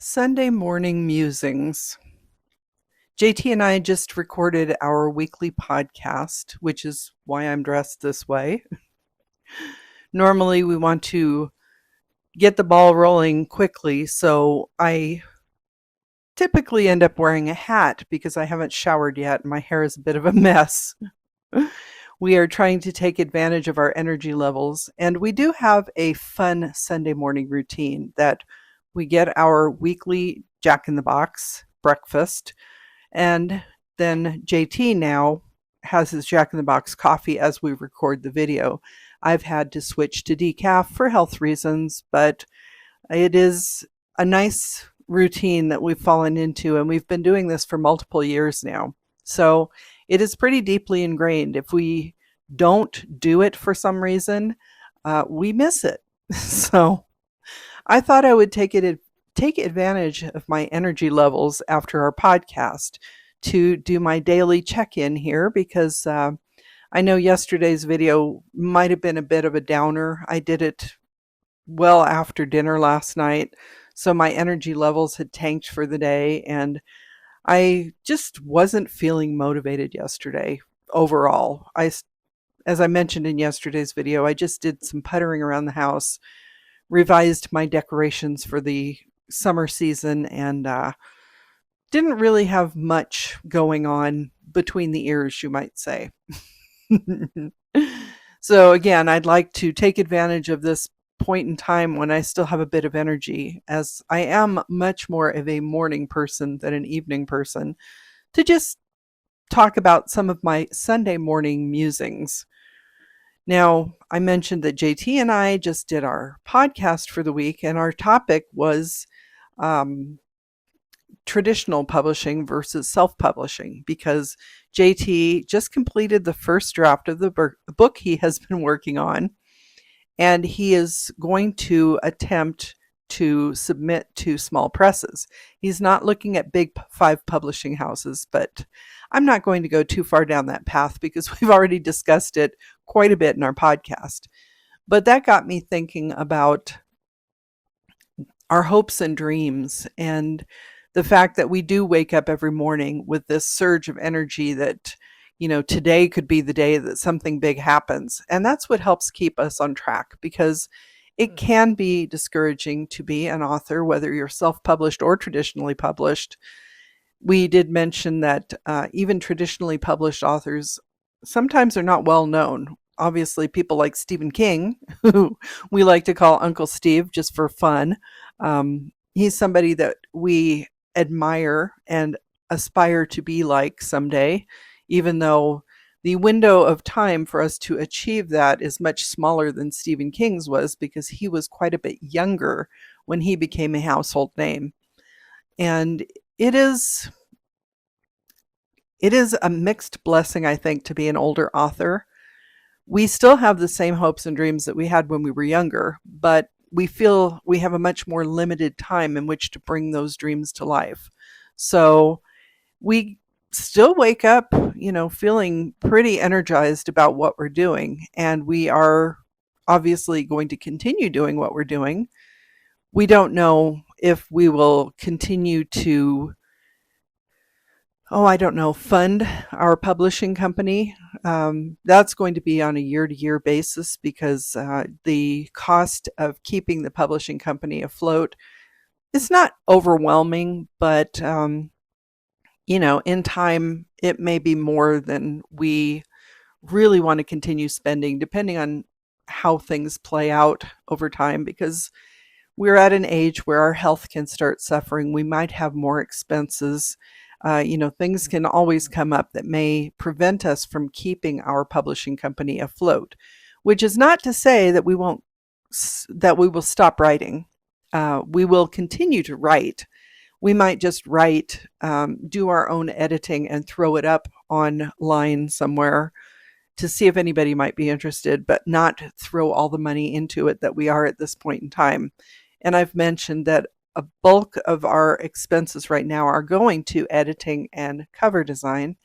Sunday morning musings. JT and I just recorded our weekly podcast, which is why I'm dressed this way. Normally, we want to get the ball rolling quickly, so I typically end up wearing a hat because I haven't showered yet and my hair is a bit of a mess. We are trying to take advantage of our energy levels, and we do have a fun Sunday morning routine that we get our weekly Jack in the Box breakfast. And then JT now has his Jack in the Box coffee as we record the video. I've had to switch to decaf for health reasons, but it is a nice routine that we've fallen into, and we've been doing this for multiple years now. So it is pretty deeply ingrained. If we don't do it for some reason, we miss it. So I thought I would take advantage of my energy levels after our podcast to do my daily check-in here because I know yesterday's video might have been a bit of a downer. I did it well after dinner last night, so my energy levels had tanked for the day, and I just wasn't feeling motivated yesterday overall. As I mentioned in yesterday's video, I just did some puttering around the house, revised my decorations for the summer season, and didn't really have much going on between the ears, you might say. So again, I'd like to take advantage of this point in time when I still have a bit of energy, as I am much more of a morning person than an evening person, to just talk about some of my Sunday morning musings. Now, I mentioned that JT and I just did our podcast for the week, and our topic was traditional publishing versus self-publishing, because JT just completed the first draft of the book he has been working on, and he is going to attempt to submit to small presses. He's not looking at big five publishing houses, but I'm not going to go too far down that path because we've already discussed it quite a bit in our podcast. But that got me thinking about our hopes and dreams, and the fact that we do wake up every morning with this surge of energy that, today could be the day that something big happens. And that's what helps keep us on track, because it can be discouraging to be an author, whether you're self-published or traditionally published. We did mention that even traditionally published authors sometimes are not well known. Obviously, people like Stephen King, who we like to call Uncle Steve just for fun. He's somebody that we admire and aspire to be like someday, even though the window of time for us to achieve that is much smaller than Stephen King's was, because he was quite a bit younger when he became a household name. And it is a mixed blessing, I think, to be an older author. We still have the same hopes and dreams that we had when we were younger, but we feel we have a much more limited time in which to bring those dreams to life. So we still wake up, feeling pretty energized about what we're doing, and we are obviously going to continue doing what we're doing. We don't know if we will continue to fund our publishing company. That's going to be on a year-to-year basis, because the cost of keeping the publishing company afloat is not overwhelming, but in time, it may be more than we really want to continue spending, depending on how things play out over time, because we're at an age where our health can start suffering. We might have more expenses. Things can always come up that may prevent us from keeping our publishing company afloat, which is not to say that we will stop writing. We will continue to write. We might just write, do our own editing, and throw it up online somewhere to see if anybody might be interested, but not throw all the money into it that we are at this point in time. And I've mentioned that a bulk of our expenses right now are going to editing and cover design.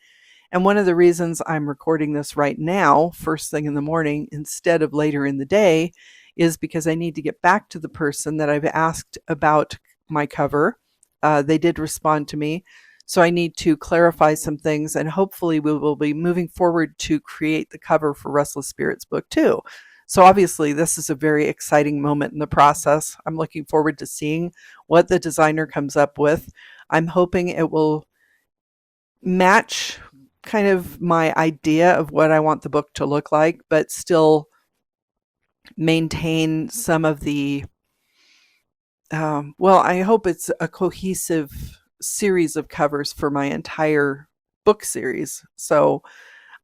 And one of the reasons I'm recording this right now, first thing in the morning, instead of later in the day, is because I need to get back to the person that I've asked about my cover They did respond to me. So I need to clarify some things, and hopefully we will be moving forward to create the cover for Restless Spirits Book 2. So obviously this is a very exciting moment in the process. I'm looking forward to seeing what the designer comes up with. I'm hoping it will match kind of my idea of what I want the book to look like, but still maintain some of the well, I hope it's a cohesive series of covers for my entire book series. So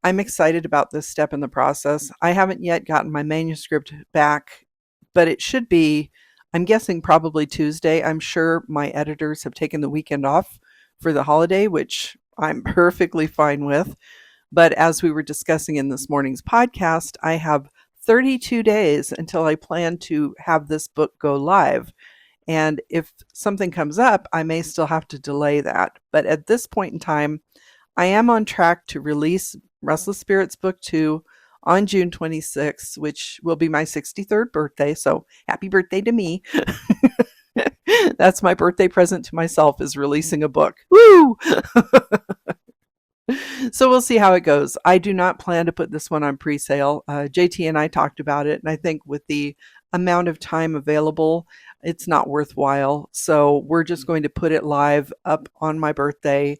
I'm excited about this step in the process. I haven't yet gotten my manuscript back, but it should be, I'm guessing, probably Tuesday. I'm sure my editors have taken the weekend off for the holiday, which I'm perfectly fine with. But as we were discussing in this morning's podcast, I have 32 days until I plan to have this book go live. And if something comes up, I may still have to delay that. But at this point in time, I am on track to release Restless Spirits Book 2 on June 26th, which will be my 63rd birthday. So happy birthday to me. That's my birthday present to myself, is releasing a book. Woo! So we'll see how it goes. I do not plan to put this one on pre-sale. JT and I talked about it, and I think with the amount of time available, it's not worthwhile. So we're just going to put it live up on my birthday.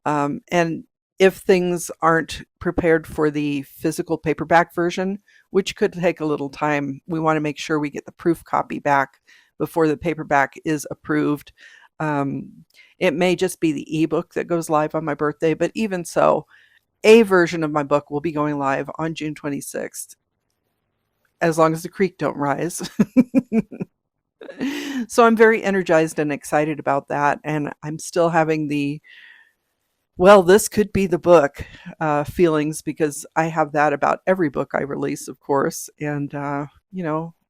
And if things aren't prepared for the physical paperback version, which could take a little time, we want to make sure we get the proof copy back before the paperback is approved. It may just be the ebook that goes live on my birthday, but even so, a version of my book will be going live on June 26th, as long as the creek don't rise. So I'm very energized and excited about that, and I'm still having the, well, this could be the book feelings, because I have that about every book I release, of course, and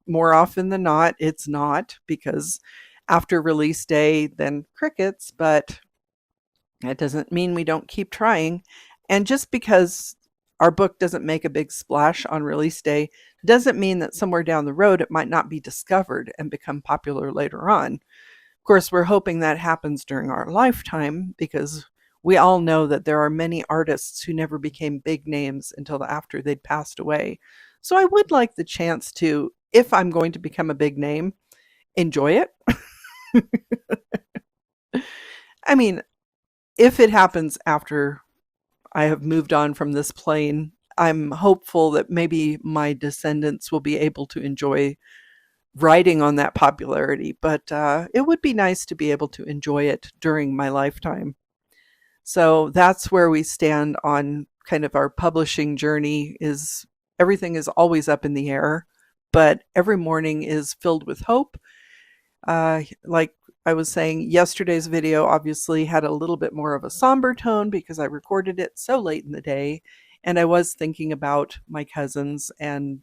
more often than not, it's not, because after release day, then crickets, but that doesn't mean we don't keep trying. And just because our book doesn't make a big splash on release day doesn't mean that somewhere down the road it might not be discovered and become popular later on. Of course, we're hoping that happens during our lifetime, because we all know that there are many artists who never became big names until after they'd passed away. So I would like the chance to, if I'm going to become a big name, enjoy it. I mean, if it happens after I have moved on from this plane, I'm hopeful that maybe my descendants will be able to enjoy riding on that popularity. But it would be nice to be able to enjoy it during my lifetime. So that's where we stand on kind of our publishing journey. Is everything is always up in the air, but every morning is filled with hope. Like I was saying, yesterday's video obviously had a little bit more of a somber tone because I recorded it so late in the day, and I was thinking about my cousins, and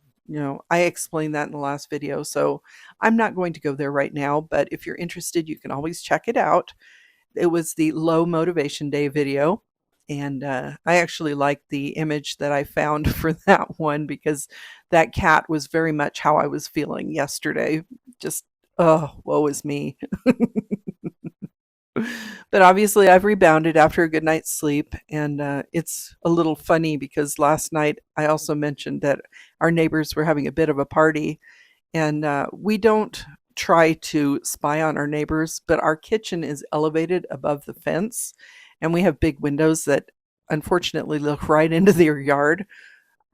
I explained that in the last video, so I'm not going to go there right now, but if you're interested, you can always check it out. It was the low motivation day video, and I actually liked the image that I found for that one, because that cat was very much how I was feeling yesterday. Just, oh, woe is me. But obviously I've rebounded after a good night's sleep, and it's a little funny because last night I also mentioned that our neighbors were having a bit of a party, and we don't try to spy on our neighbors, but our kitchen is elevated above the fence, and we have big windows that unfortunately look right into their yard.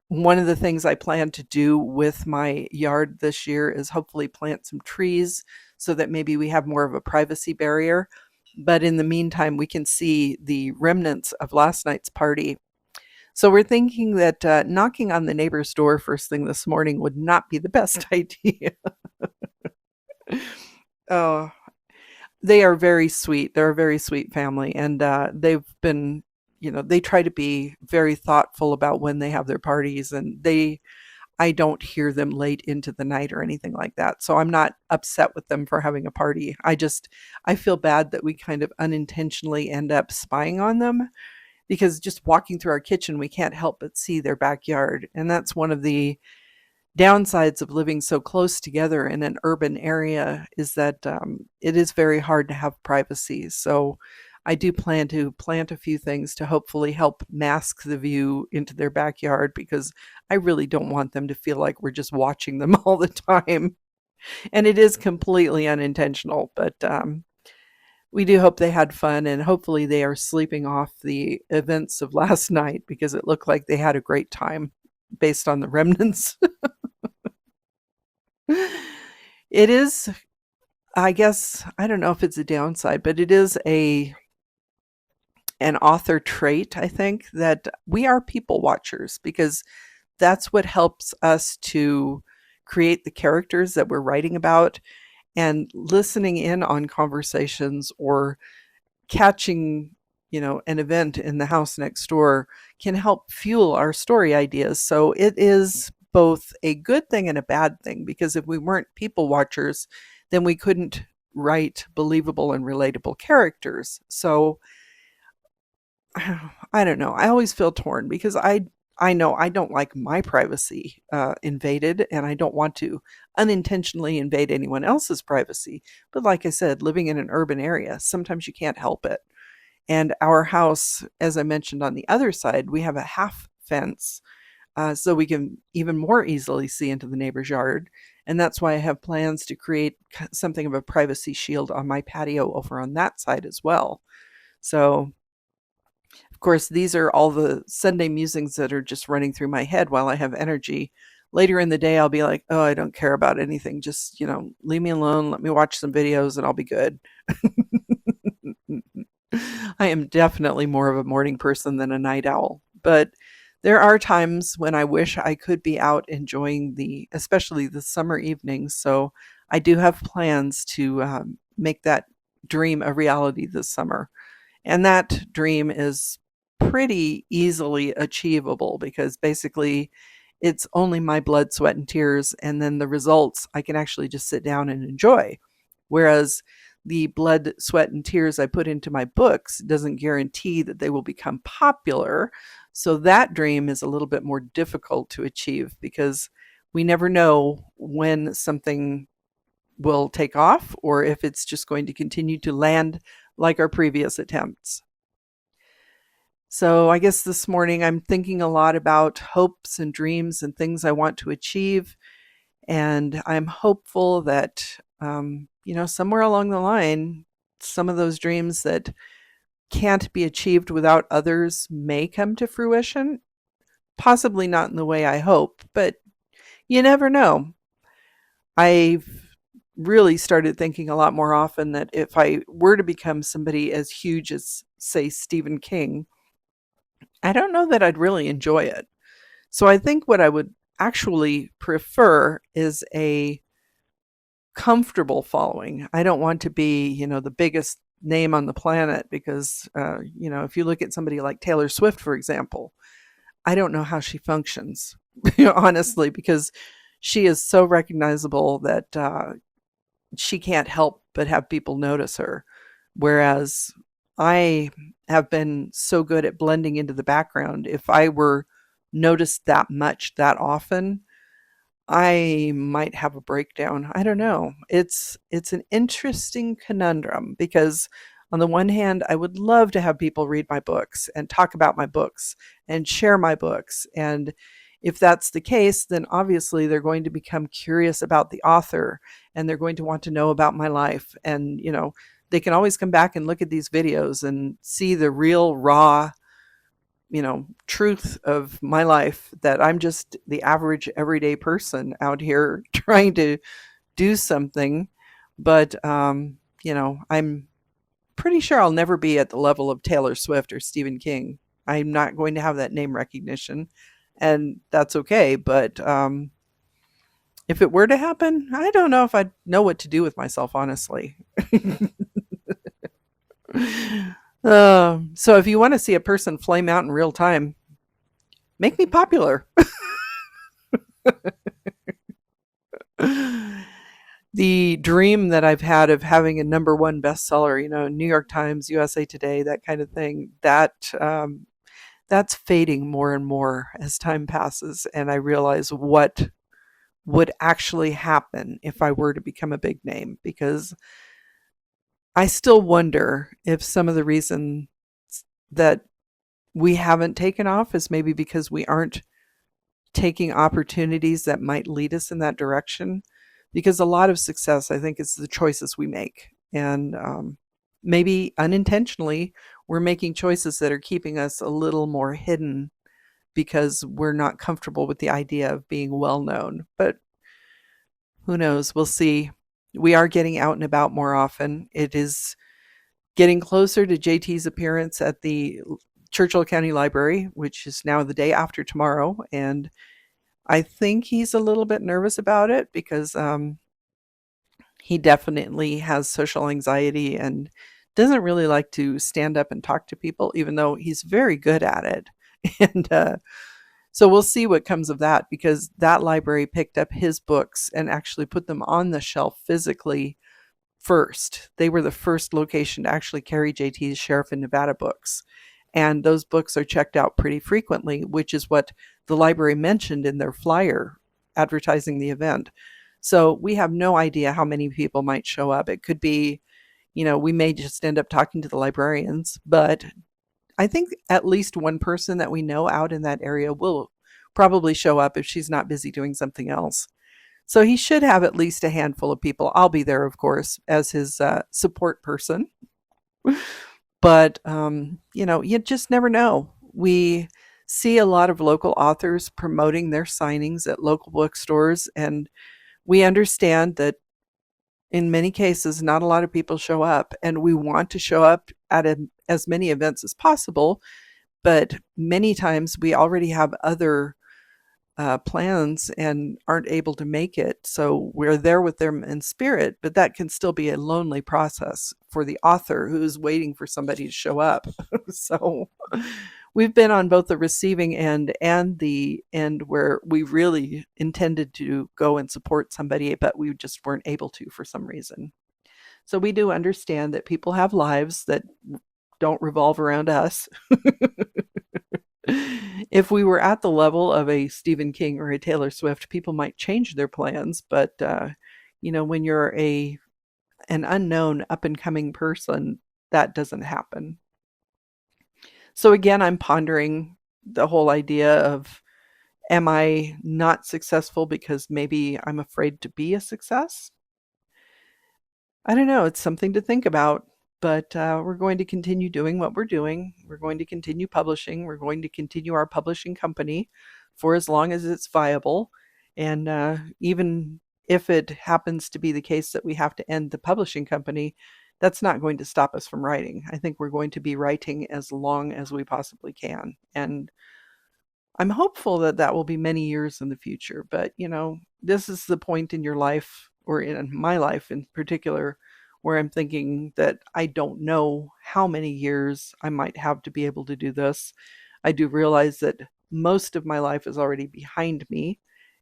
One of the things I plan to do with my yard this year is hopefully plant some trees so that maybe we have more of a privacy barrier. But in the meantime, we can see the remnants of last night's party. So we're thinking that knocking on the neighbor's door first thing this morning would not be the best idea. Oh, they are very sweet. They're a very sweet family, and they've been, they try to be very thoughtful about when they have their parties, and I don't hear them late into the night or anything like that. So I'm not upset with them for having a party. I feel bad that we kind of unintentionally end up spying on them, because just walking through our kitchen, we can't help but see their backyard. And that's one of the downsides of living so close together in an urban area is that it is very hard to have privacy. So I do plan to plant a few things to hopefully help mask the view into their backyard, because I really don't want them to feel like we're just watching them all the time. And it is completely unintentional, but we do hope they had fun, and hopefully they are sleeping off the events of last night, because it looked like they had a great time based on the remnants. It is, I guess, I don't know if it's a downside, but it is a an author trait, I think, that we are people watchers, because that's what helps us to create the characters that we're writing about, and listening in on conversations or catching, an event in the house next door can help fuel our story ideas. So it is both a good thing and a bad thing, because if we weren't people watchers, then we couldn't write believable and relatable characters. So I don't know. I always feel torn, because I know I don't like my privacy invaded, and I don't want to unintentionally invade anyone else's privacy. But like I said, living in an urban area, sometimes you can't help it. And our house, as I mentioned on the other side, we have a half fence, so we can even more easily see into the neighbor's yard. And that's why I have plans to create something of a privacy shield on my patio over on that side as well. So, of course, these are all the Sunday musings that are just running through my head while I have energy. Later in the day, I'll be like, oh, I don't care about anything. Just, leave me alone. Let me watch some videos and I'll be good. I am definitely more of a morning person than a night owl, but there are times when I wish I could be out enjoying especially the summer evenings. So I do have plans to make that dream a reality this summer. And that dream is pretty easily achievable, because basically it's only my blood, sweat, and tears. And then the results I can actually just sit down and enjoy. Whereas the blood, sweat, and tears I put into my books doesn't guarantee that they will become popular. So that dream is a little bit more difficult to achieve, because we never know when something will take off, or if it's just going to continue to land like our previous attempts. So I guess this morning I'm thinking a lot about hopes and dreams and things I want to achieve. And I'm hopeful that, somewhere along the line, some of those dreams that can't be achieved without others may come to fruition. Possibly not in the way I hope, but you never know. I've really started thinking a lot more often that if I were to become somebody as huge as, say, Stephen King, I don't know that I'd really enjoy it. So I think what I would actually prefer is a comfortable following. I don't want to be, the biggest name on the planet, because, if you look at somebody like Taylor Swift, for example, I don't know how she functions, honestly, because she is so recognizable that she can't help but have people notice her. Whereas I have been so good at blending into the background. If I were noticed that much that often, I might have a breakdown. I don't know. It's an interesting conundrum, because on the one hand, I would love to have people read my books and talk about my books and share my books. And if that's the case, then obviously they're going to become curious about the author, and they're going to want to know about my life. And, they can always come back and look at these videos and see the real raw, truth of my life, that I'm just the average everyday person out here trying to do something. But, I'm pretty sure I'll never be at the level of Taylor Swift or Stephen King. I'm not going to have that name recognition, and that's okay. But if it were to happen, I don't know if I'd know what to do with myself, honestly. So if you want to see a person flame out in real time, make me popular. The dream that I've had of having a number one bestseller, New York Times, USA Today, that kind of thing, that's fading more and more as time passes, and I realize what would actually happen if I were to become a big name, because I still wonder if some of the reason that we haven't taken off is maybe because we aren't taking opportunities that might lead us in that direction. Because a lot of success, I think, is the choices we make. And maybe unintentionally, we're making choices that are keeping us a little more hidden because we're not comfortable with the idea of being well known. But who knows? We'll see. We are getting out and about more often. It is getting closer to JT's appearance at the Churchill County Library, which is now the day after tomorrow. And I think he's a little bit nervous about it because he definitely has social anxiety and doesn't really like to stand up and talk to people, even though he's very good at it. And so we'll see what comes of that, because that library picked up his books and actually put them on the shelf physically first. They were the first location to actually carry JT's Sheriff in Nevada books. And those books are checked out pretty frequently, which is what the library mentioned in their flyer advertising the event. So we have no idea how many people might show up. It could be, we may just end up talking to the librarians, but I think at least one person that we know out in that area will probably show up if she's not busy doing something else. So he should have at least a handful of people. I'll be there, of course, as his support person. But, you just never know. We see a lot of local authors promoting their signings at local bookstores, and we understand that in many cases, not a lot of people show up, and we want to show up at as many events as possible. But many times we already have other plans and aren't able to make it. So we're there with them in spirit, but that can still be a lonely process for the author who's waiting for somebody to show up. So we've been on both the receiving end and the end where we really intended to go and support somebody, but we just weren't able to for some reason. So we do understand that people have lives that don't revolve around us. If we were at the level of a Stephen King or a Taylor Swift, people might change their plans. But when you're an unknown up and coming person, that doesn't happen. So again, I'm pondering the whole idea of, am I not successful because maybe I'm afraid to be a success? I don't know. It's something to think about. But we're going to continue doing what we're doing. We're going to continue publishing. We're going to continue our publishing company for as long as it's viable. And even if it happens to be the case that we have to end the publishing company, that's not going to stop us from writing. I think we're going to be writing as long as we possibly can. And I'm hopeful that that will be many years in the future. But, this is the point in your life, or in my life in particular, where I'm thinking that I don't know how many years I might have to be able to do this. I do realize that most of my life is already behind me,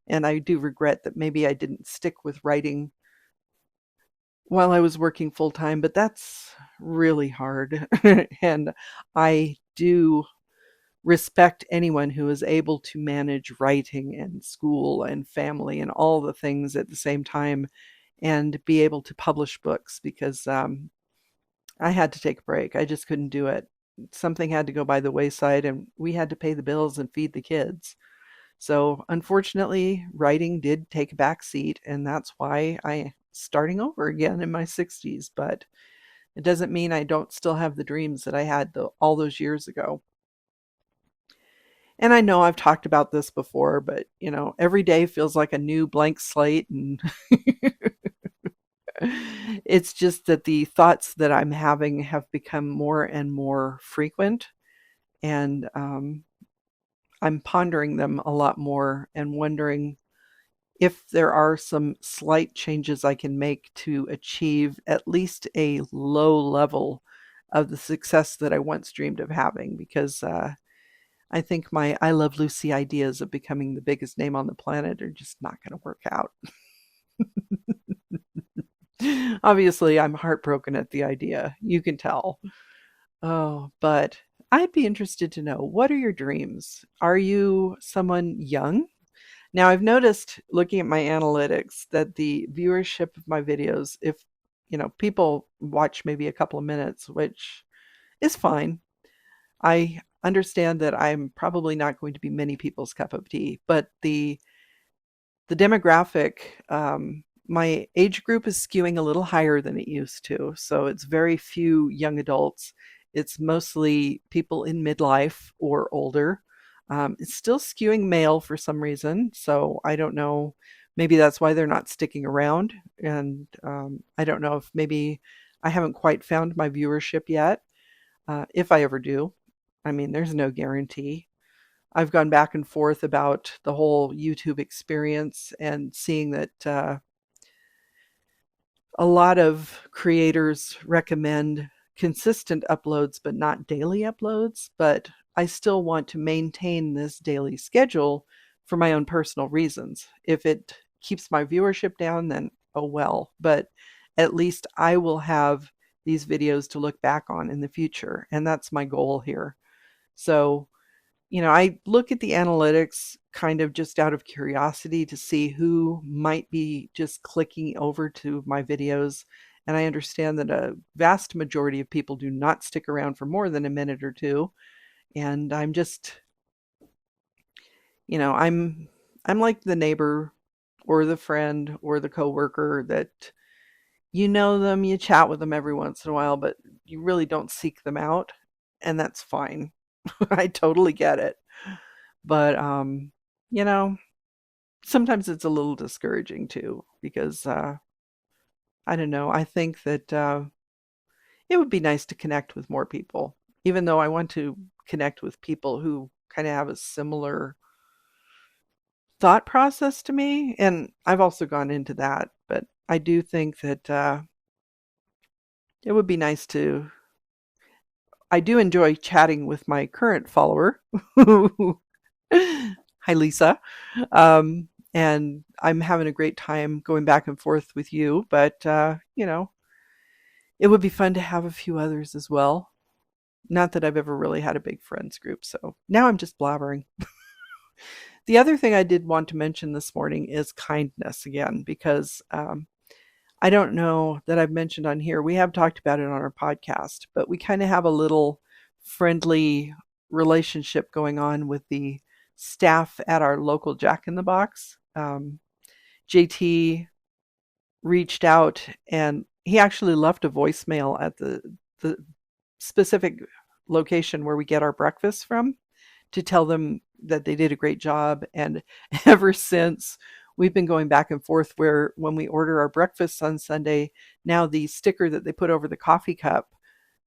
and I do regret that maybe I didn't stick with writing while I was working full time, but that's really hard. And I do respect anyone who is able to manage writing and school and family and all the things at the same time and be able to publish books, because I had to take a break. I just couldn't do it. Something had to go by the wayside, and we had to pay the bills and feed the kids. So unfortunately, writing did take a back seat, and that's why I'm starting over again in my 60s. But it doesn't mean I don't still have the dreams that I had all those years ago. And I know I've talked about this before, but every day feels like a new blank slate, and it's just that the thoughts that I'm having have become more and more frequent, and I'm pondering them a lot more and wondering if there are some slight changes I can make to achieve at least a low level of the success that I once dreamed of having. Because I think my I Love Lucy ideas of becoming the biggest name on the planet are just not going to work out. Obviously, I'm heartbroken at the idea. You can tell. Oh, but I'd be interested to know, what are your dreams? Are you someone young? Now, I've noticed looking at my analytics that the viewership of my videos, if people watch maybe a couple of minutes, which is fine. I understand that I'm probably not going to be many people's cup of tea, but the demographic, my age group is skewing a little higher than it used to. So it's very few young adults. It's mostly people in midlife or older. It's still skewing male for some reason. So I don't know. Maybe that's why they're not sticking around. And I don't know if maybe I haven't quite found my viewership yet. If I ever do. I mean, there's no guarantee. I've gone back and forth about the whole YouTube experience and seeing that a lot of creators recommend consistent uploads, but not daily uploads. But I still want to maintain this daily schedule for my own personal reasons. If it keeps my viewership down, then oh well. But at least I will have these videos to look back on in the future. And that's my goal here. So I look at the analytics kind of just out of curiosity to see who might be just clicking over to my videos. And I understand that a vast majority of people do not stick around for more than a minute or two. And I'm just, I'm like the neighbor or the friend or the coworker that them, you chat with them every once in a while, but you really don't seek them out. And that's fine. I totally get it. But you know, sometimes it's a little discouraging too because I don't know. I think that it would be nice to connect with more people, even though I want to connect with people who kind of have a similar thought process to me. And I've also gone into that, but I do think that it would be nice to. I do enjoy chatting with my current follower. Hi, Lisa. And I'm having a great time going back and forth with you, but it would be fun to have a few others as well. Not that I've ever really had a big friends group, so now I'm just blabbering. The other thing I did want to mention this morning is kindness again, because I don't know that I've mentioned on here. We have talked about it on our podcast, but we kind of have a little friendly relationship going on with the staff at our local Jack in the Box. JT reached out and he actually left a voicemail at the specific location where we get our breakfast from to tell them that they did a great job. And ever since, we've been going back and forth where when we order our breakfast on Sunday, now the sticker that they put over the coffee cup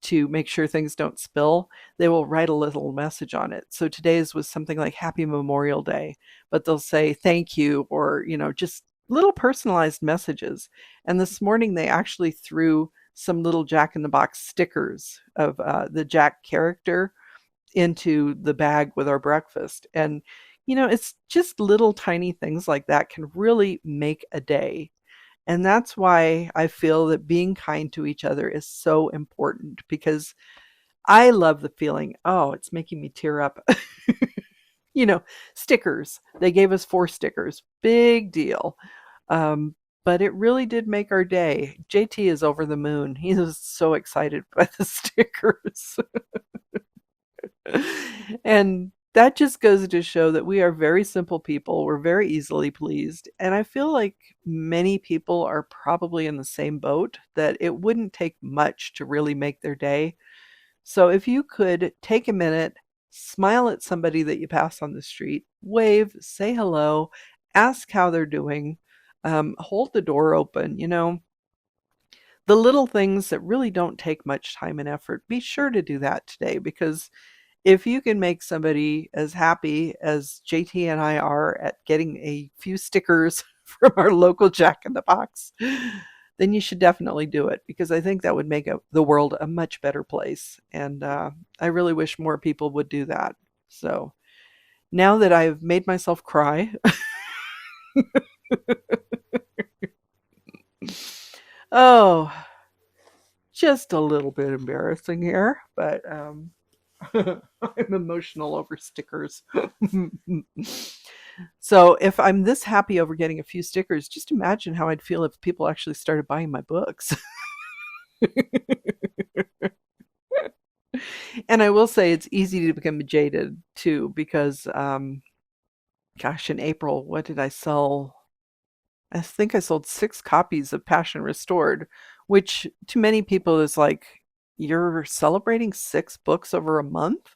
to make sure things don't spill, they will write a little message on it. So today's was something like Happy Memorial Day, but they'll say thank you or, just little personalized messages. And this morning they actually threw some little Jack in the Box stickers of the Jack character into the bag with our breakfast. And, it's just little tiny things like that can really make a day. And that's why I feel that being kind to each other is so important because I love the feeling, oh, it's making me tear up. you know, Stickers. They gave us 4 stickers. Big deal. But it really did make our day. JT is over the moon. He is so excited by the stickers. And that just goes to show that we are very simple people. We're very easily pleased. And I feel like many people are probably in the same boat, that it wouldn't take much to really make their day. So if you could take a minute, smile at somebody that you pass on the street, wave, say hello, ask how they're doing, hold the door open, the little things that really don't take much time and effort, be sure to do that today, because if you can make somebody as happy as JT and I are at getting a few stickers from our local Jack in the Box, then you should definitely do it, because I think that would make the world a much better place. And I really wish more people would do that. So now that I've made myself cry, oh, just a little bit embarrassing here, but I'm emotional over stickers. So if I'm this happy over getting a few stickers, just imagine how I'd feel if people actually started buying my books. And I will say it's easy to become jaded too, because gosh, in April, what did I sell? I think I sold 6 copies of Passion Restored, which to many people is like, you're celebrating 6 books over a month?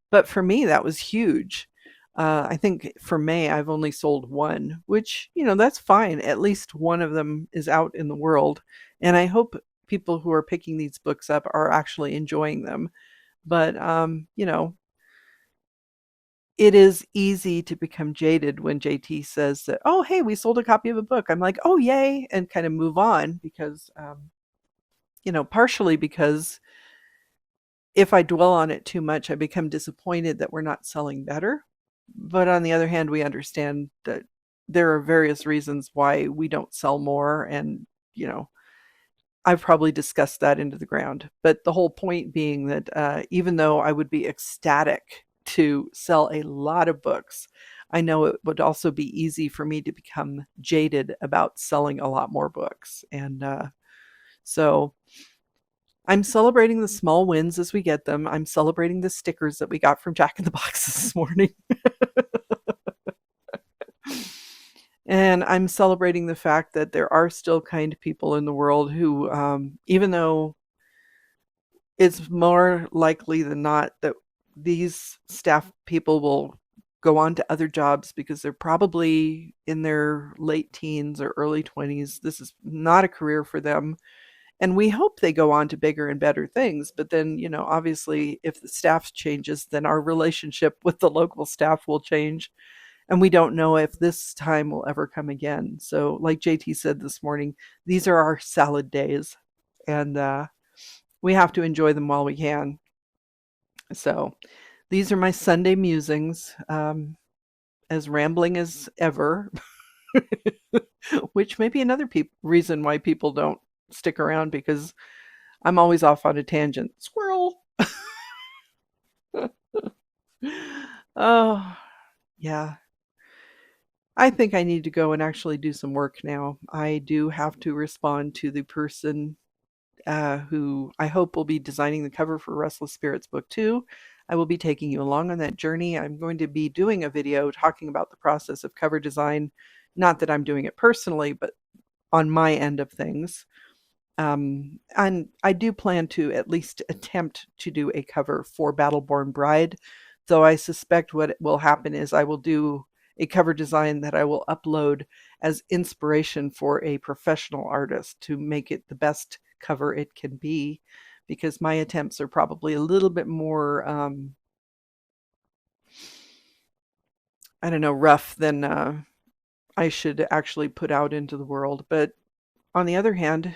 But for me, that was huge. I think for May, I've only sold one, which, that's fine. At least one of them is out in the world. And I hope people who are picking these books up are actually enjoying them. But, it is easy to become jaded when JT says that, oh, hey, we sold a copy of a book. I'm like, oh, yay, and kind of move on because, partially because if I dwell on it too much, I become disappointed that we're not selling better. But on the other hand, we understand that there are various reasons why we don't sell more. And, you know, I've probably discussed that into the ground. But the whole point being that even though I would be ecstatic to sell a lot of books, I know it would also be easy for me to become jaded about selling a lot more books. And so I'm celebrating the small wins as we get them. I'm celebrating the stickers that we got from Jack in the Box this morning. And I'm celebrating the fact that there are still kind people in the world who, even though it's more likely than not that these staff people will go on to other jobs because they're probably in their late teens or early 20s. This is not a career for them. And we hope they go on to bigger and better things. But then, obviously, if the staff changes, then our relationship with the local staff will change. And we don't know if this time will ever come again. So, like JT said this morning, these are our salad days. And we have to enjoy them while we can. So, these are my Sunday musings, as rambling as ever, which may be another reason why people don't stick around because I'm always off on a tangent. Squirrel. Oh, yeah. I think I need to go and actually do some work now. I do have to respond to the person who I hope will be designing the cover for Restless Spirits Book 2. I will be taking you along on that journey. I'm going to be doing a video talking about the process of cover design. Not that I'm doing it personally, but on my end of things. And I do plan to at least attempt to do a cover for Battleborn Bride, though I suspect what will happen is I will do a cover design that I will upload as inspiration for a professional artist to make it the best cover it can be, because my attempts are probably a little bit more, I don't know, rough than I should actually put out into the world. But on the other hand,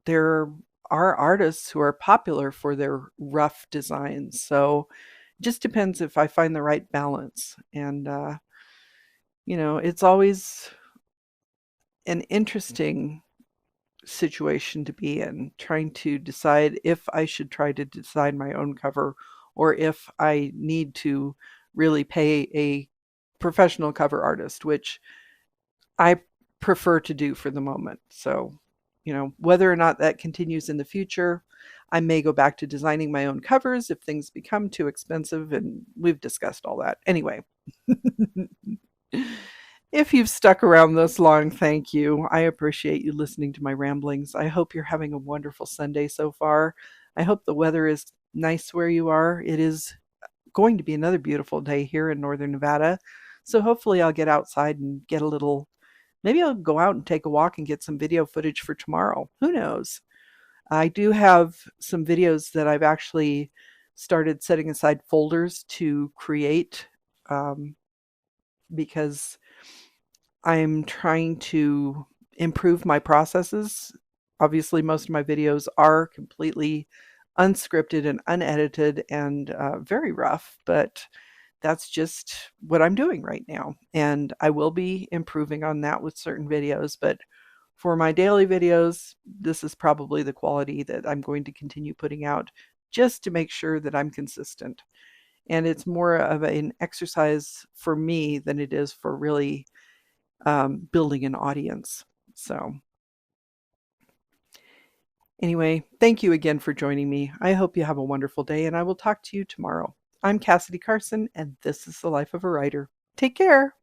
there are artists who are popular for their rough designs. So it just depends if I find the right balance. And, it's always an interesting situation to be in, trying to decide if I should try to design my own cover or if I need to really pay a professional cover artist, which I prefer to do for the moment. So, whether or not that continues in the future, I may go back to designing my own covers if things become too expensive, and we've discussed all that. Anyway, if you've stuck around this long, thank you. I appreciate you listening to my ramblings. I hope you're having a wonderful Sunday so far. I hope the weather is nice where you are. It is going to be another beautiful day here in northern Nevada. So hopefully I'll get outside and get a little. Maybe I'll go out and take a walk and get some video footage for tomorrow. Who knows? I do have some videos that I've actually started setting aside folders to create, because I'm trying to improve my processes. Obviously, most of my videos are completely unscripted and unedited and very rough, but that's just what I'm doing right now. And I will be improving on that with certain videos. But for my daily videos, this is probably the quality that I'm going to continue putting out just to make sure that I'm consistent. And it's more of an exercise for me than it is for really building an audience. So, anyway, thank you again for joining me. I hope you have a wonderful day, and I will talk to you tomorrow. I'm Cassidy Carson, and this is the Life of a Writer. Take care.